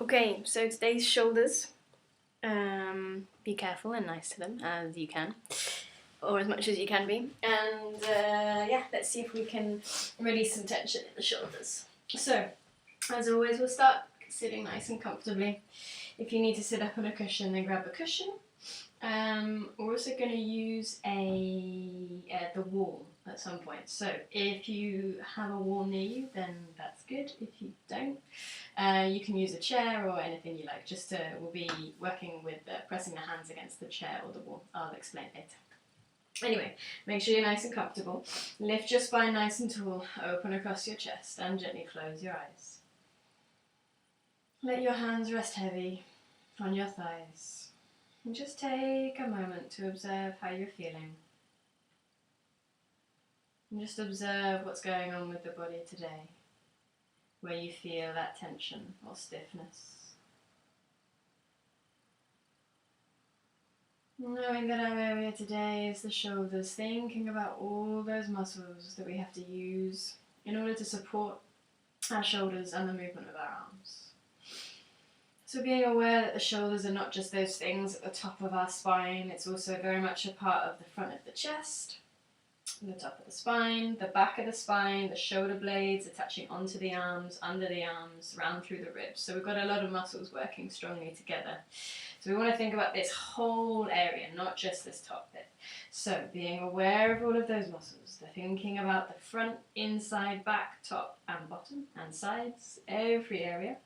Okay, so today's shoulders. Be careful and nice to them as you can, or as much as you can be. And yeah, let's see if we can release some tension in the shoulders. So, as always, we'll start sitting nice and comfortably. If you need to sit up on a cushion, then grab a cushion. We're also going to use the wall at some point. So if you have a wall near you, then that's good. If you don't, you can use a chair or anything you like. We'll be working with pressing the hands against the chair or the wall. I'll explain later. Anyway, make sure you're nice and comfortable. Lift your spine nice and tall, open across your chest, and gently close your eyes. Let your hands rest heavy on your thighs. And just take a moment to observe how you're feeling. And just observe what's going on with the body today, where you feel that tension or stiffness. Knowing that our area today is the shoulders, thinking about all those muscles that we have to use in order to support our shoulders and the movement of our arms. So being aware that the shoulders are not just those things at the top of our spine, it's also very much a part of the front of the chest, the top of the spine, the back of the spine, the shoulder blades attaching onto the arms, under the arms, round through the ribs. So we've got a lot of muscles working strongly together. So we want to think about this whole area, not just this top bit. So being aware of all of those muscles, the thinking about the front, inside, back, top and bottom and sides, every area.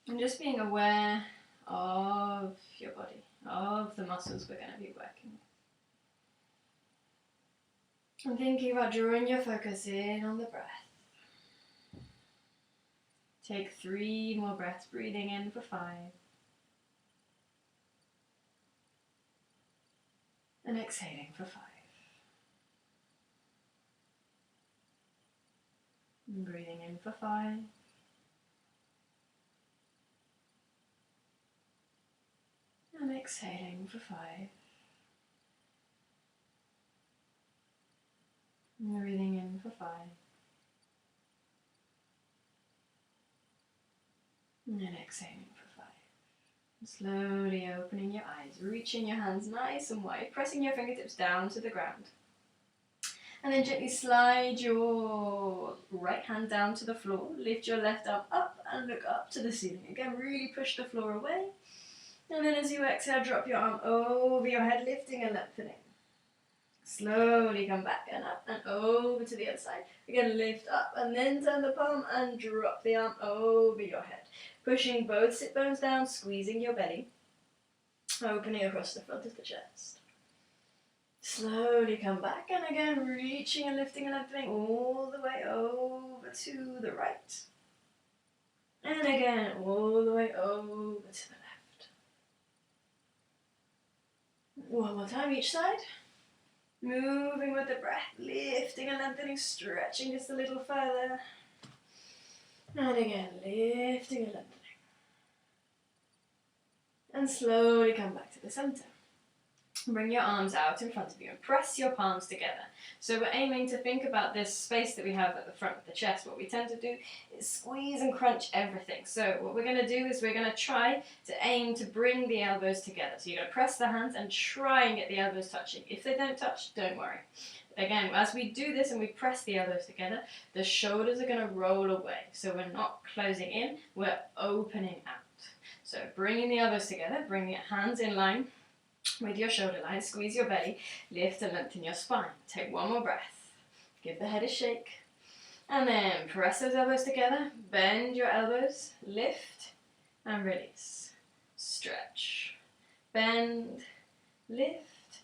And just being aware of your body, of the muscles we're going to be working with. And thinking about drawing your focus in on the breath. Take 3 more breaths, breathing in for 5. And exhaling for 5. And breathing in for 5. And exhaling for 5. And breathing in for 5. And then exhaling for 5. And slowly opening your eyes, reaching your hands nice and wide, pressing your fingertips down to the ground. And then gently slide your right hand down to the floor, lift your left arm up and look up to the ceiling. Again, really push the floor away. And then as you exhale, drop your arm over your head, lifting and lengthening. Slowly come back and up and over to the other side. Again, lift up and then turn the palm and drop the arm over your head. Pushing both sit bones down, squeezing your belly, opening across the front of the chest. Slowly come back and again, reaching and lifting and lengthening all the way over to the right. And again, all the way over to the left. One more time each side. Moving with the breath, lifting and lengthening, stretching just a little further. And again, lifting and lengthening. And slowly come back to the center. Bring your arms out in front of you and press your palms together. So we're aiming to think about this space that we have at the front of the chest. What we tend to do is squeeze and crunch everything. So what we're going to do is we're going to try to aim to bring the elbows together. So you're going to press the hands and try and get the elbows touching. If they don't touch, don't worry. Again, as we do this and we press the elbows together, the shoulders are going to roll away. So we're not closing in, we're opening out. So bringing the elbows together, bringing your hands in line with your shoulder line, squeeze your belly, lift and lengthen your spine. Take one more breath, give the head a shake, and then press those elbows together, bend your elbows, lift and release, stretch, bend, lift,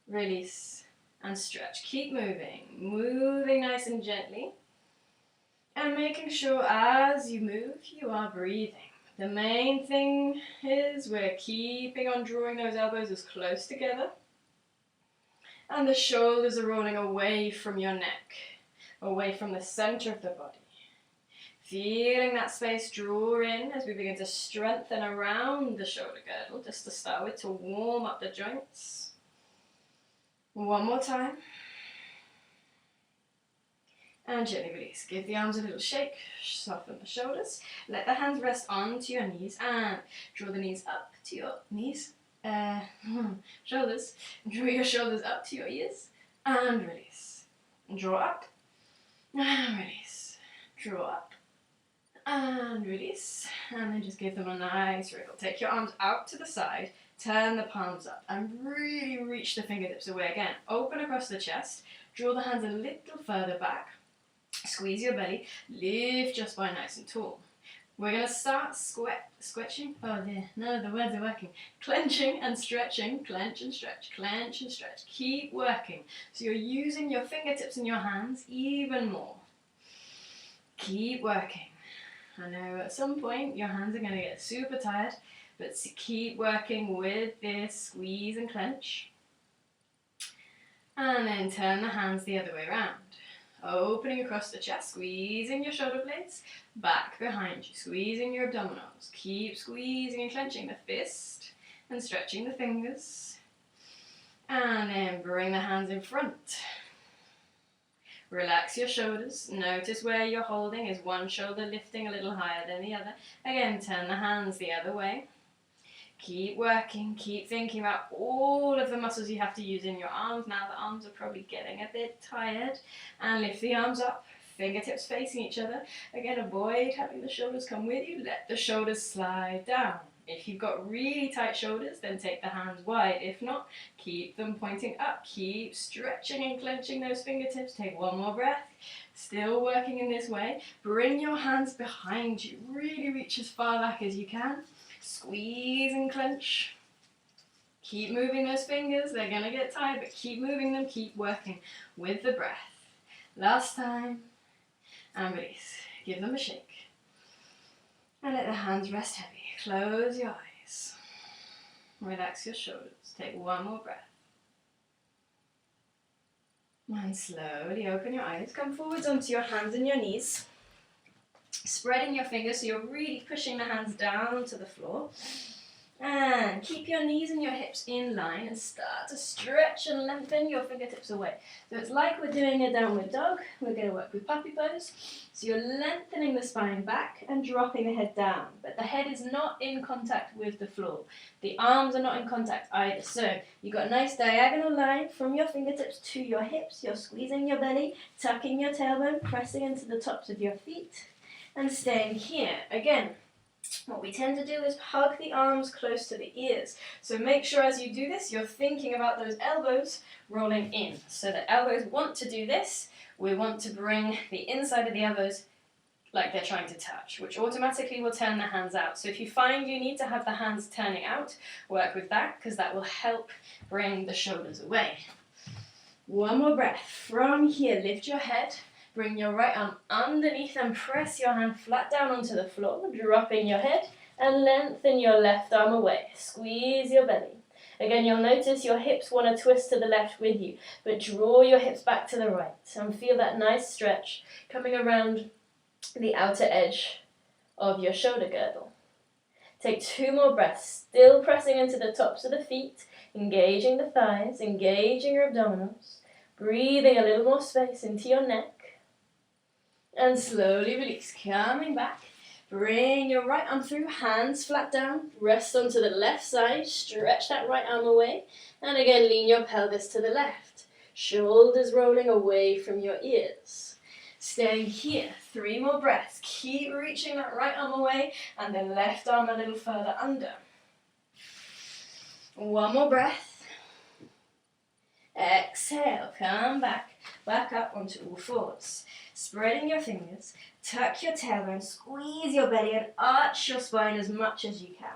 release and stretch. Keep moving, moving nice and gently, and making sure as you move you are breathing. The main thing is we're keeping on drawing those elbows as close together, and the shoulders are rolling away from your neck, away from the center of the body. Feeling that space draw in as we begin to strengthen around the shoulder girdle, just to start with, to warm up the joints. One more time. And gently release. Give the arms a little shake, soften the shoulders. Let the hands rest onto your knees and draw the knees up to your knees, shoulders. Draw your shoulders up to your ears and release. Draw up and release. Draw up and release. And then just give them a nice wriggle. Take your arms out to the side, turn the palms up and really reach the fingertips away again. Open across the chest, draw the hands a little further back. Squeeze your belly, lift your spine nice and tall. We're going to start squetching. Oh dear, none of the words are working. Clenching and stretching, clench and stretch, clench and stretch. Keep working. So you're using your fingertips and your hands even more. Keep working. I know at some point your hands are going to get super tired, but keep working with this squeeze and clench. And then turn the hands the other way around. Opening across the chest, squeezing your shoulder blades, back behind you, squeezing your abdominals. Keep squeezing and clenching the fist and stretching the fingers. And then bring the hands in front. Relax your shoulders. Notice where you're holding. Is one shoulder lifting a little higher than the other? Again, turn the hands the other way. Keep working, keep thinking about all of the muscles you have to use in your arms. Now the arms are probably getting a bit tired. And lift the arms up, fingertips facing each other. Again, avoid having the shoulders come with you. Let the shoulders slide down. If you've got really tight shoulders, then take the hands wide. If not, keep them pointing up. Keep stretching and clenching those fingertips. Take one more breath. Still working in this way. Bring your hands behind you. Really reach as far back as you can. Squeeze and clench. Keep moving those fingers. They're going to get tired, but keep moving them. Keep working with the breath. Last time. And release. Give them a shake. And let the hands rest heavy. Close your eyes. Relax your shoulders. Take one more breath. And slowly open your eyes. Come forwards onto your hands and your knees. Spreading your fingers so you're really pushing the hands down to the floor. And keep your knees and your hips in line and start to stretch and lengthen your fingertips away. So it's like we're doing a downward dog. We're going to work with puppy pose. So you're lengthening the spine back and dropping the head down. But the head is not in contact with the floor. The arms are not in contact either. So you've got a nice diagonal line from your fingertips to your hips. You're squeezing your belly, tucking your tailbone, pressing into the tops of your feet. And staying here. Again, what we tend to do is hug the arms close to the ears. So make sure as you do this, you're thinking about those elbows rolling in. So the elbows want to do this. We want to bring the inside of the elbows like they're trying to touch, which automatically will turn the hands out. So if you find you need to have the hands turning out, work with that because that will help bring the shoulders away. One more breath. From here, lift your head. Bring your right arm underneath and press your hand flat down onto the floor, dropping your head and lengthen your left arm away. Squeeze your belly. Again, you'll notice your hips want to twist to the left with you, but draw your hips back to the right and feel that nice stretch coming around the outer edge of your shoulder girdle. Take 2 more breaths, still pressing into the tops of the feet, engaging the thighs, engaging your abdominals, breathing a little more space into your neck. And slowly release, coming back. Bring your right arm through, hands flat down, rest onto the left side, stretch that right arm away, and again lean your pelvis to the left. Shoulders rolling away from your ears. Staying here, 3 more breaths. Keep reaching that right arm away and the left arm a little further under. 1 more breath. Exhale, come back up onto all fours. Spreading your fingers, tuck your tailbone, squeeze your belly and arch your spine as much as you can.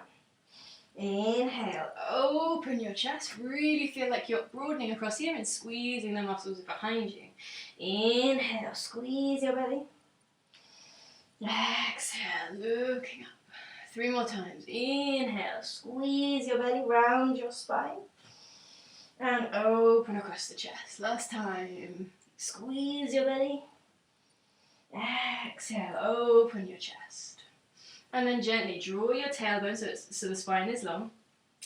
Inhale, open your chest, really feel like you're broadening across here and squeezing the muscles behind you. Inhale, squeeze your belly. Exhale, looking up. 3 more times. Inhale, squeeze your belly, round your spine. And open across the chest. Last time. Squeeze your belly. Exhale, open your chest. And then gently draw your tailbone so the spine is long.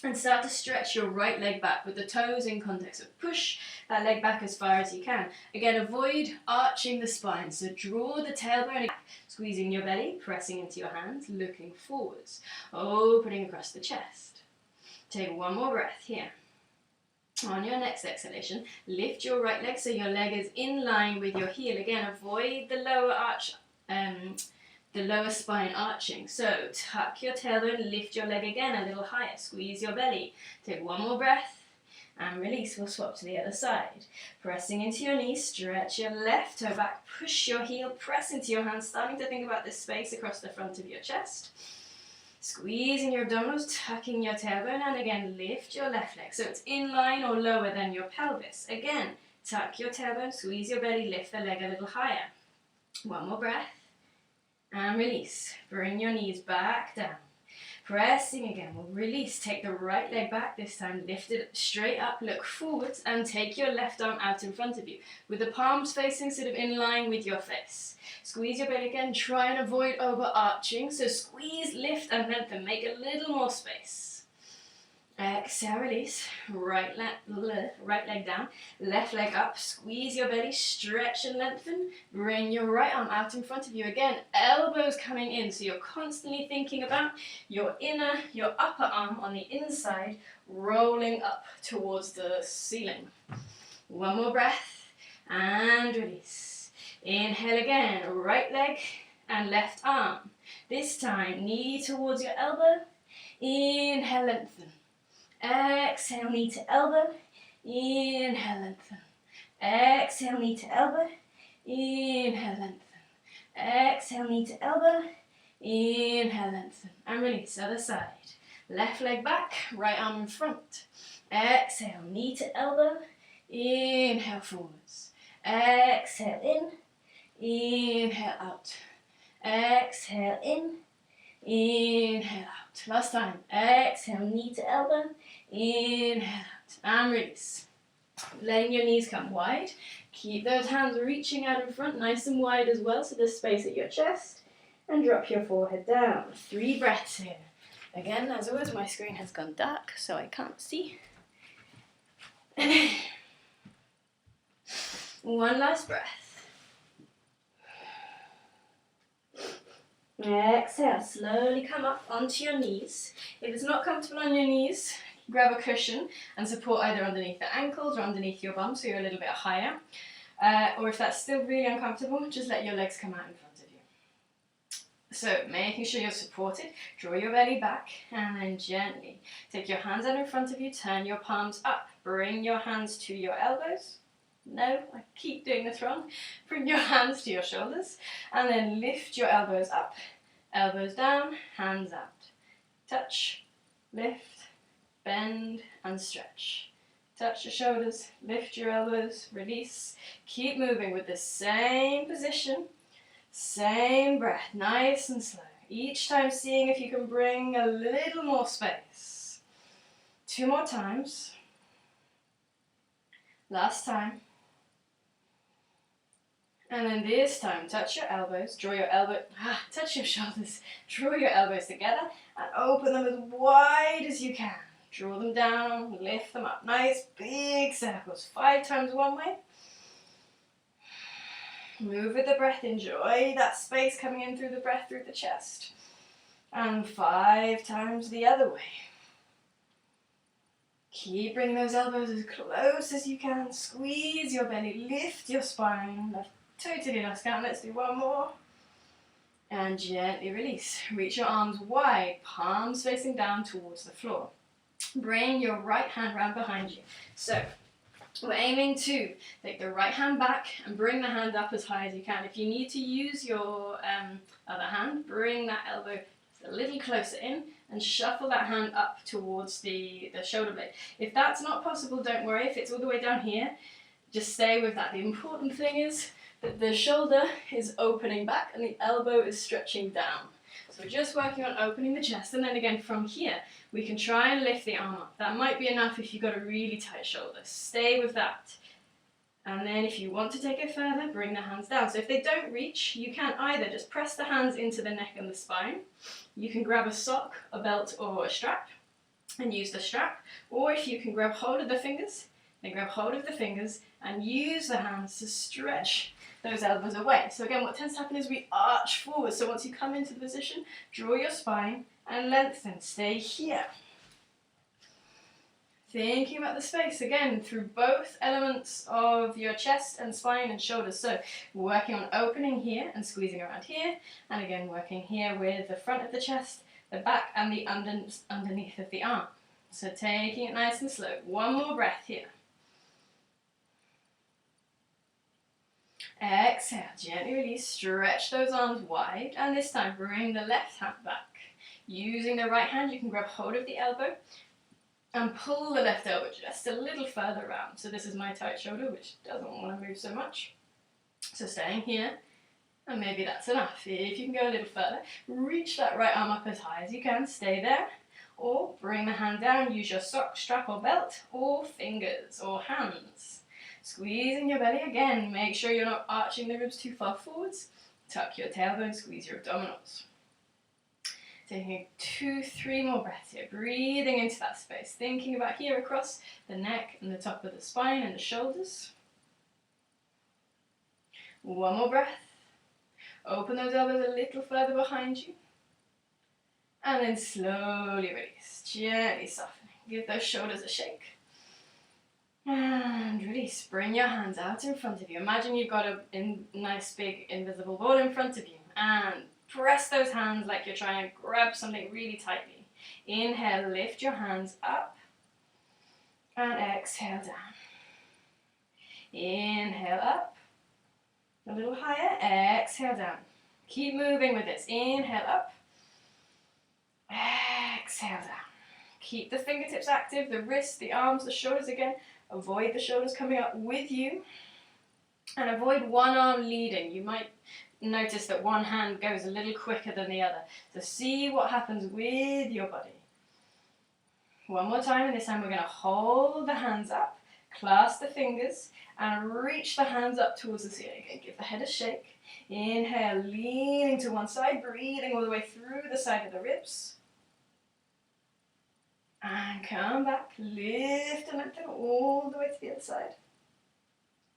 And start to stretch your right leg back with the toes in contact. So push that leg back as far as you can. Again, avoid arching the spine. So draw the tailbone back, squeezing your belly, pressing into your hands, looking forwards, opening across the chest. Take one more breath here. On your next exhalation, lift your right leg so your leg is in line with your heel. Again, avoid the lower arch, the lower spine arching. So tuck your tailbone, lift your leg again a little higher, squeeze your belly. Take one more breath and release. We'll swap to the other side. Pressing into your knees, stretch your left toe back, push your heel, press into your hands, starting to think about this space across the front of your chest. Squeezing your abdominals, tucking your tailbone, and again, lift your left leg so it's in line or lower than your pelvis. Again, tuck your tailbone, squeeze your belly, lift the leg a little higher. One more breath, and release. Bring your knees back down. Pressing again, we'll release. Take the right leg back, this time lift it straight up, look forwards, and take your left arm out in front of you, with the palms facing sort of in line with your face. Squeeze your belly again, try and avoid overarching, so squeeze, lift, and lengthen, make a little more space. Exhale, release, right leg down, left leg up, squeeze your belly, stretch and lengthen, bring your right arm out in front of you again, elbows coming in, so you're constantly thinking about your upper arm on the inside, rolling up towards the ceiling. One more breath, and release. Inhale again, right leg and left arm. This time, knee towards your elbow, inhale, lengthen. Exhale, knee to elbow, inhale, lengthen. Exhale, knee to elbow, inhale, lengthen. Exhale, knee to elbow, inhale, lengthen. And release, other side. Left leg back, right arm in front. Exhale, knee to elbow, inhale, forwards. Exhale, inhale, out. Exhale, inhale, out. Last time. Exhale, knee to elbow, inhale, out. And release. Letting your knees come wide. Keep those hands reaching out in front, nice and wide as well, so there's space at your chest. And drop your forehead down. 3 breaths here. Again, as always, my screen has gone dark, so I can't see. One last breath. Exhale, slowly come up onto your knees. If it's not comfortable on your knees, grab a cushion and support either underneath the ankles or underneath your bum so you're a little bit higher. Or if that's still really uncomfortable, just let your legs come out in front of you. So, making sure you're supported, draw your belly back and then gently take your hands out in front of you, turn your palms up, bring your hands to your elbows. No, I keep doing this wrong. Bring your hands to your shoulders and then lift your elbows up. Elbows down, hands out. Touch, lift, bend and stretch. Touch your shoulders, lift your elbows, release. Keep moving with the same position, same breath, nice and slow. Each time seeing if you can bring a little more space. 2 more times. Last time. And then this time, touch your elbows, touch your shoulders, draw your elbows together and open them as wide as you can. Draw them down, lift them up. Nice big circles, 5 times one way. Move with the breath, enjoy that space coming in through the breath, through the chest. And 5 times the other way. Keep bringing those elbows as close as you can. Squeeze your belly, lift your spine. Totally lost count. Let's do one more. And gently release. Reach your arms wide, palms facing down towards the floor. Bring your right hand round behind you. So, we're aiming to take the right hand back and bring the hand up as high as you can. If you need to use your other hand, bring that elbow just a little closer in and shuffle that hand up towards the shoulder blade. If that's not possible, don't worry. If it's all the way down here, just stay with that. The important thing is that the shoulder is opening back and the elbow is stretching down. So we're just working on opening the chest, and then again from here we can try and lift the arm up. That might be enough if you've got a really tight shoulder. Stay with that. And then if you want to take it further, bring the hands down. So if they don't reach, you can either just press the hands into the neck and the spine. You can grab a sock, a belt or a strap and use the strap. Or if you can grab hold of the fingers, Then grab hold of the fingers and use the hands to stretch those elbows away. So again, what tends to happen is we arch forward. So once you come into the position, draw your spine and lengthen. Stay here. Thinking about the space again through both elements of your chest and spine and shoulders. So working on opening here and squeezing around here, and again working here with the front of the chest, the back and the underneath of the arm. So taking it nice and slow. One more breath here. Exhale, gently release, stretch those arms wide, and this time bring the left hand back. Using the right hand, you can grab hold of the elbow and pull the left elbow just a little further around. So this is my tight shoulder, which doesn't want to move so much. So staying here, and maybe that's enough. If you can go a little further, reach that right arm up as high as you can, stay there, or bring the hand down, use your sock, strap or belt, or fingers or hands. Squeezing your belly again, make sure you're not arching the ribs too far forwards. Tuck your tailbone, squeeze your abdominals. Taking 2-3 more breaths here, breathing into that space, thinking about here across the neck and the top of the spine and the shoulders. One more breath. Open those elbows a little further behind you. And then slowly release, gently softening. Give those shoulders a shake. And release. Bring your hands out in front of you. Imagine you've got a nice big invisible ball in front of you. And press those hands like you're trying to grab something really tightly. Inhale, lift your hands up. And exhale down. Inhale up. A little higher. Exhale down. Keep moving with this. Inhale up. Exhale down. Keep the fingertips active, the wrists, the arms, the shoulders again. Avoid the shoulders coming up with you. And avoid one arm leading. You might notice that one hand goes a little quicker than the other. So see what happens with your body. One more time, and this time we're going to hold the hands up, clasp the fingers, and reach the hands up towards the ceiling. Again, give the head a shake. Inhale, leaning to one side, breathing all the way through the side of the ribs. And come back, lift and lengthen all the way to the other side.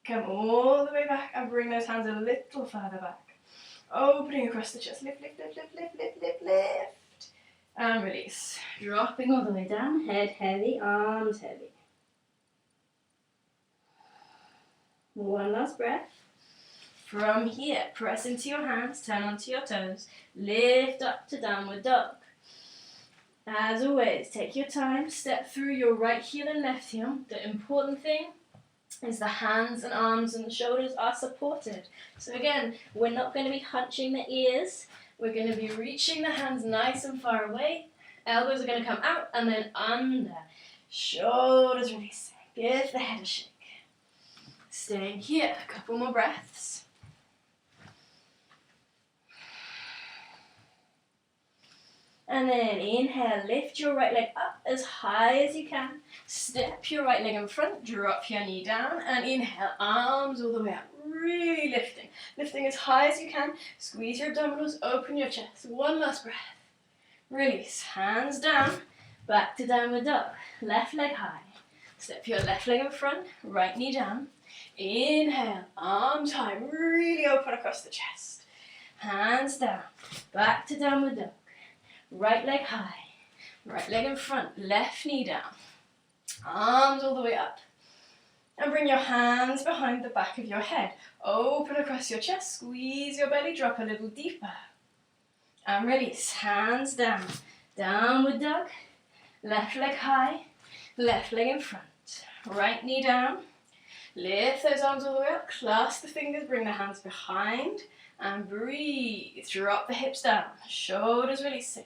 Come all the way back and bring those hands a little further back. Opening across the chest, lift, lift, lift, lift, lift, lift, lift, lift. And release. Dropping all the way down, head heavy, arms heavy. One last breath. From here, press into your hands, turn onto your toes, lift up to downward dog. As always, take your time, step through your right heel and left heel. The important thing is the hands and arms and the shoulders are supported. So again, we're not going to be hunching the ears. We're going to be reaching the hands nice and far away. Elbows are going to come out and then under. Shoulders releasing. Give the head a shake. Staying here, a couple more breaths. And then inhale, lift your right leg up as high as you can. Step your right leg in front, drop your knee down, and inhale, arms all the way up. Really lifting. Lifting as high as you can. Squeeze your abdominals, open your chest. One last breath. Release, hands down, back to downward dog. Left leg high. Step your left leg in front, right knee down. Inhale, arms high, really open across the chest. Hands down, back to downward dog. Right leg high, right leg in front, left knee down. Arms all the way up. And bring your hands behind the back of your head. Open across your chest, squeeze your belly, drop a little deeper. And release, hands down. Downward dog, left leg high, left leg in front. Right knee down. Lift those arms all the way up, clasp the fingers, bring the hands behind. And breathe, drop the hips down, shoulders releasing.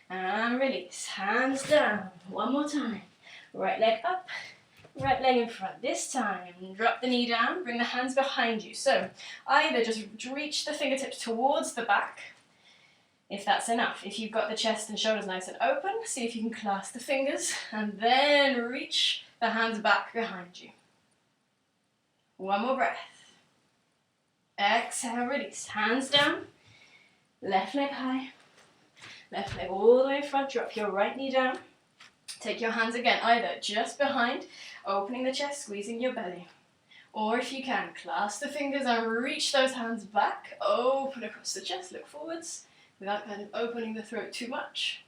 And release, hands down, one more time. Right leg up, right leg in front. This time, drop the knee down, bring the hands behind you. So either just reach the fingertips towards the back, if that's enough. If you've got the chest and shoulders nice and open, see if you can clasp the fingers, and then reach the hands back behind you. One more breath. Exhale, release, hands down, left leg high. Left leg all the way in front, drop your right knee down. Take your hands again, either just behind Opening the chest, squeezing your belly. Or if you can, clasp the fingers and reach those hands back, open across the chest, look forwards, without kind of opening the throat too much.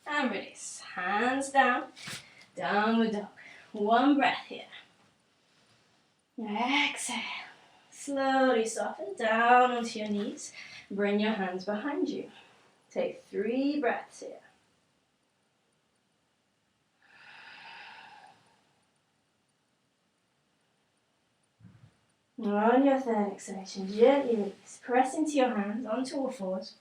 And release. Hands down, downward dog. One breath here. Exhale. Slowly soften down onto your knees. Bring your hands behind you. Take 3 breaths here. On your third exhalation, gently release. Press into your hands, onto all fours.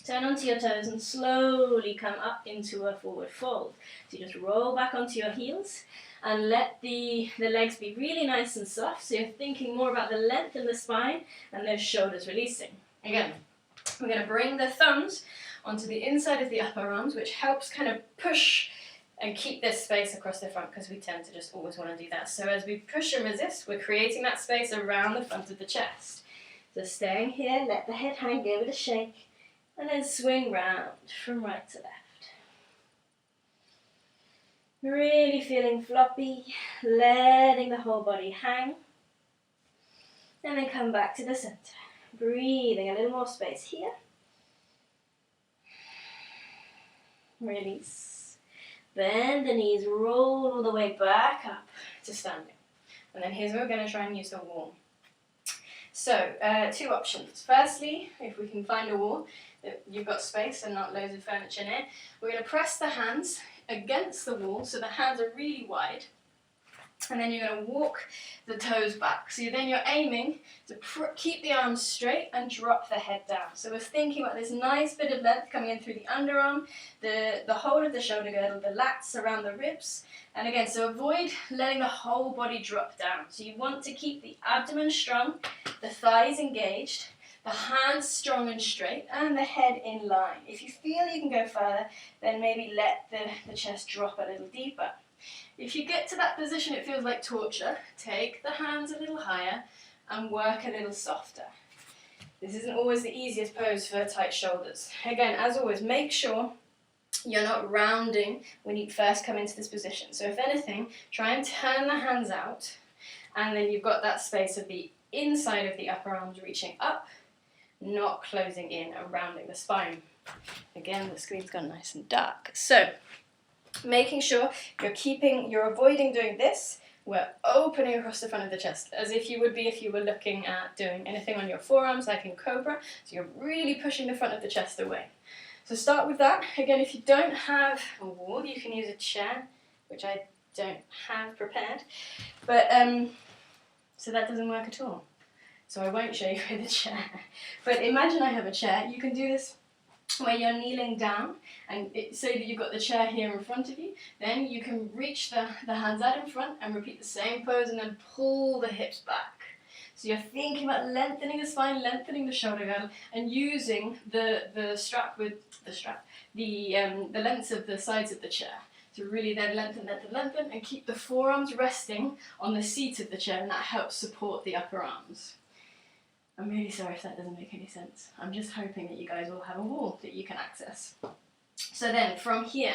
Turn onto your toes and slowly come up into a forward fold. So you just roll back onto your heels and let the legs be really nice and soft. So you're thinking more about the length in the spine and those shoulders releasing. Again, we're going to bring the thumbs onto the inside of the upper arms, which helps kind of push and keep this space across the front, because we tend to just always want to do that. So as we push and resist, we're creating that space around the front of the chest. So staying here, let the head hang, give it a shake, and then swing round from right to left. Really feeling floppy, letting the whole body hang, and then come back to the center. Breathing a little more space here. Release. Bend the knees, roll all the way back up to standing. And then here's where we're going to try and use the wall. So, 2 options. Firstly, if we can find a wall that you've got space and not loads of furniture near, we're going to press the hands against the wall so the hands are really wide. And then you're going to walk the toes back. So then you're aiming to keep the arms straight and drop the head down. So we're thinking about this nice bit of length coming in through the underarm, the whole of the shoulder girdle, the lats around the ribs. And again, so avoid letting the whole body drop down. So you want to keep the abdomen strong, the thighs engaged, the hands strong and straight, and the head in line. If you feel you can go further, then maybe let the chest drop a little deeper. If you get to that position it feels like torture, take the hands a little higher and work a little softer. This isn't always the easiest pose for tight shoulders. Again, as always, make sure you're not rounding when you first come into this position. So if anything, try and turn the hands out, and then you've got that space of the inside of the upper arms reaching up, not closing in and rounding the spine. Again, the screen's gone nice and dark. So, making sure you're avoiding doing this. We're opening across the front of the chest, as if you would be if you were looking at doing anything on your forearms, like in Cobra. So you're really pushing the front of the chest away. So start with that. Again, if you don't have a wall, you can use a chair, which I don't have prepared. But, so that doesn't work at all. So I won't show you with a chair. But imagine I have a chair. You can do this where you're kneeling down, and say that you've got the chair here in front of you. Then you can reach the hands out in front and repeat the same pose, and then pull the hips back. So you're thinking about lengthening the spine, lengthening the shoulder girdle, and using the strap with the lengths of the sides of the chair to really then lengthen, and keep the forearms resting on the seat of the chair, and that helps support the upper arms. I'm really sorry if that doesn't make any sense. I'm just hoping that you guys all have a wall that you can access. So then, from here,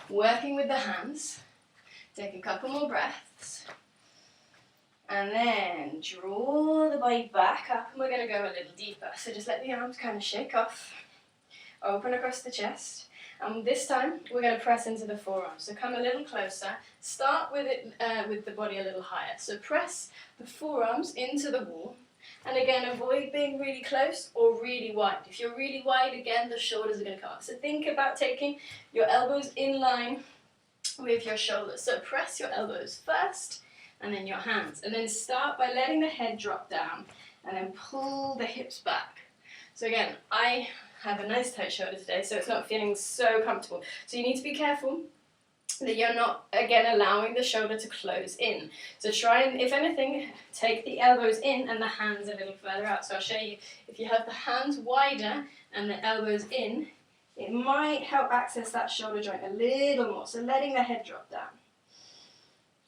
working with the hands, take a couple more breaths, and then draw the body back up, and we're going to go a little deeper. So just let the arms kind of shake off, open across the chest, and this time we're going to press into the forearms. So come a little closer, start with the body a little higher. So press the forearms into the wall. And again, avoid being really close or really wide. If you're really wide, again, the shoulders are going to come up. So think about taking your elbows in line with your shoulders. So press your elbows first, and then your hands. And then start by letting the head drop down, and then pull the hips back. So again, I have a nice tight shoulder today, so it's not feeling so comfortable. So you need to be careful that you're not, again, allowing the shoulder to close in. So try and, if anything, take the elbows in and the hands a little further out. So I'll show you, if you have the hands wider and the elbows in, it might help access that shoulder joint a little more. So letting the head drop down.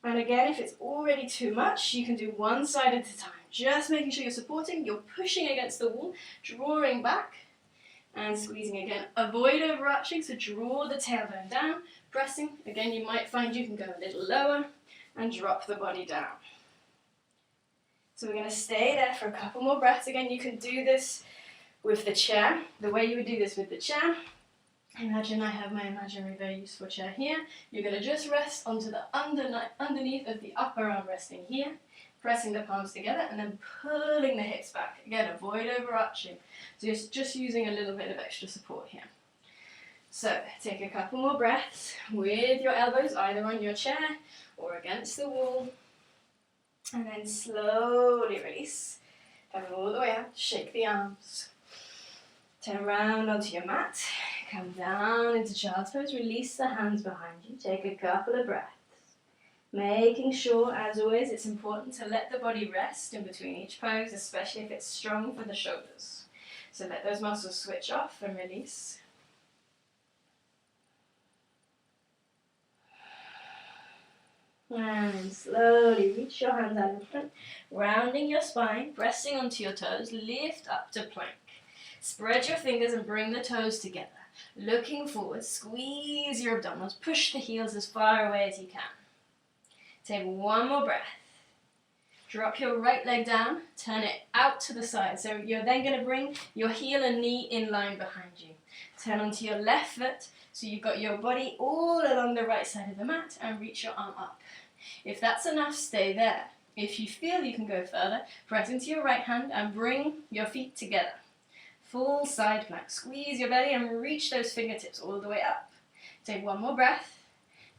And again, if it's already too much, you can do one side at a time. Just making sure you're supporting, you're pushing against the wall, drawing back, and squeezing again. Avoid overarching, so draw the tailbone down. Pressing, again, you might find you can go a little lower, and drop the body down. So we're going to stay there for a couple more breaths. Again, you can do this with the chair. The way you would do this with the chair, imagine I have my imaginary very useful chair here. You're going to just rest onto the underneath of the upper arm, resting here, pressing the palms together and then pulling the hips back. Again, avoid overarching. So you're just using a little bit of extra support here. So take a couple more breaths with your elbows either on your chair or against the wall. And then slowly release. Coming all the way up, shake the arms. Turn around onto your mat. Come down into child's pose. Release the hands behind you. Take a couple of breaths. Making sure, as always, it's important to let the body rest in between each pose, especially if it's strong for the shoulders. So let those muscles switch off and release. And slowly reach your hands out in front, rounding your spine, pressing onto your toes, lift up to plank. Spread your fingers and bring the toes together. Looking forward, squeeze your abdominals, push the heels as far away as you can. Take one more breath. Drop your right leg down, turn it out to the side. So you're then going to bring your heel and knee in line behind you. Turn onto your left foot, so you've got your body all along the right side of the mat, and reach your arm up. If that's enough, stay there. If you feel you can go further, press into your right hand and bring your feet together. Full side plank. Squeeze your belly and reach those fingertips all the way up. Take one more breath.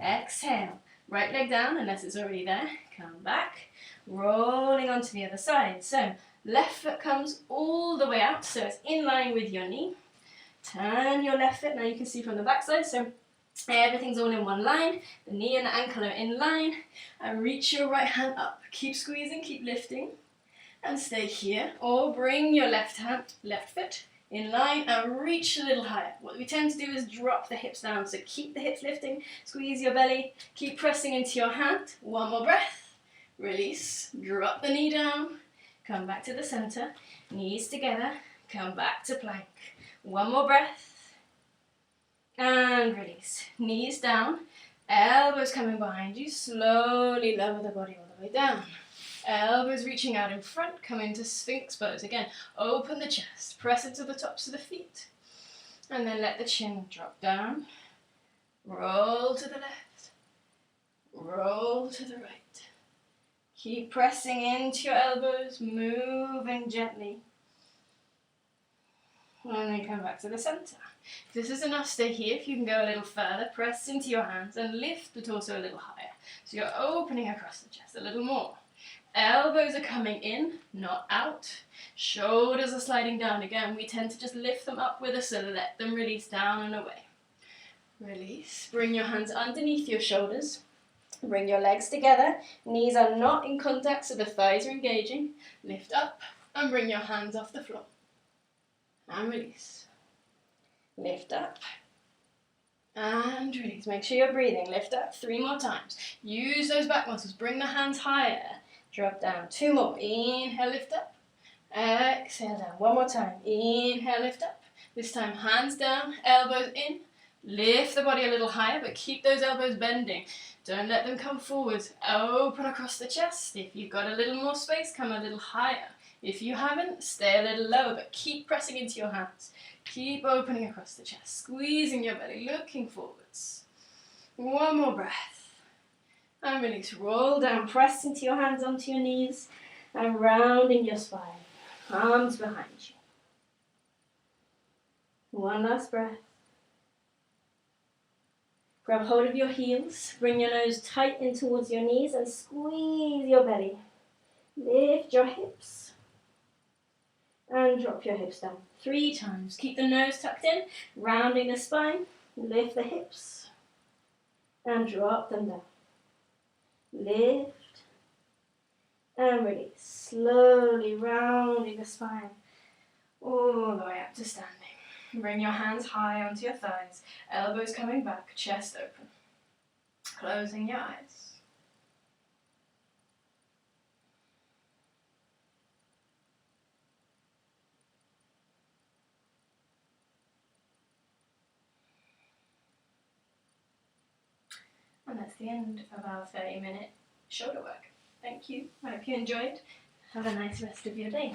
Exhale. Right leg down unless it's already there. Come back. Rolling onto the other side. So left foot comes all the way out, so it's in line with your knee. Turn your left foot. Now you can see from the back side, so everything's all in one line. The knee and the ankle are in line. And reach your right hand up. Keep squeezing, keep lifting. And stay here. Or bring your left foot in line and reach a little higher. What we tend to do is drop the hips down. So keep the hips lifting, squeeze your belly, keep pressing into your hand. One more breath. Release. Drop the knee down. Come back to the center. Knees together. Come back to plank. One more breath. And release. Knees down. Elbows coming behind you. Slowly lower the body all the way down. Elbows reaching out in front. Come into Sphinx pose. Again, open the chest. Press into the tops of the feet. And then let the chin drop down. Roll to the left. Roll to the right. Keep pressing into your elbows. Moving gently. And then come back to the center. If this is enough, stay here. If you can go a little further, press into your hands and lift the torso a little higher. So you're opening across the chest a little more. Elbows are coming in, not out. Shoulders are sliding down. Again, we tend to just lift them up with us, so let them release down and away. Release. Bring your hands underneath your shoulders. Bring your legs together. Knees are not in contact, so the thighs are engaging. Lift up and bring your hands off the floor. And release. Lift up. And release. Make sure you're breathing. Lift up 3 more times. Use those back muscles. Bring the hands higher. Drop down. 2 more. Inhale, lift up. Exhale down. 1 more time. Inhale, lift up. This time hands down, elbows in. Lift the body a little higher, but keep those elbows bending. Don't let them come forwards. Open across the chest. If you've got a little more space, come a little higher. If you haven't, stay a little lower, but keep pressing into your hands. Keep opening across the chest, squeezing your belly, looking forwards. 1 more breath. And release. Roll down, press into your hands onto your knees, and rounding your spine. Arms behind you. 1 last breath. Grab hold of your heels, bring your nose tight in towards your knees and squeeze your belly. Lift your hips and drop your hips down 3 times. Keep the nose tucked in, rounding the spine. Lift the hips and drop them down. Lift and release. Slowly rounding the spine all the way up to standing. Bring your hands high onto your thighs, elbows coming back, chest open. Closing your eyes. And that's the end of our 30-minute shoulder work. Thank you. I hope you enjoyed. Have a nice rest of your day.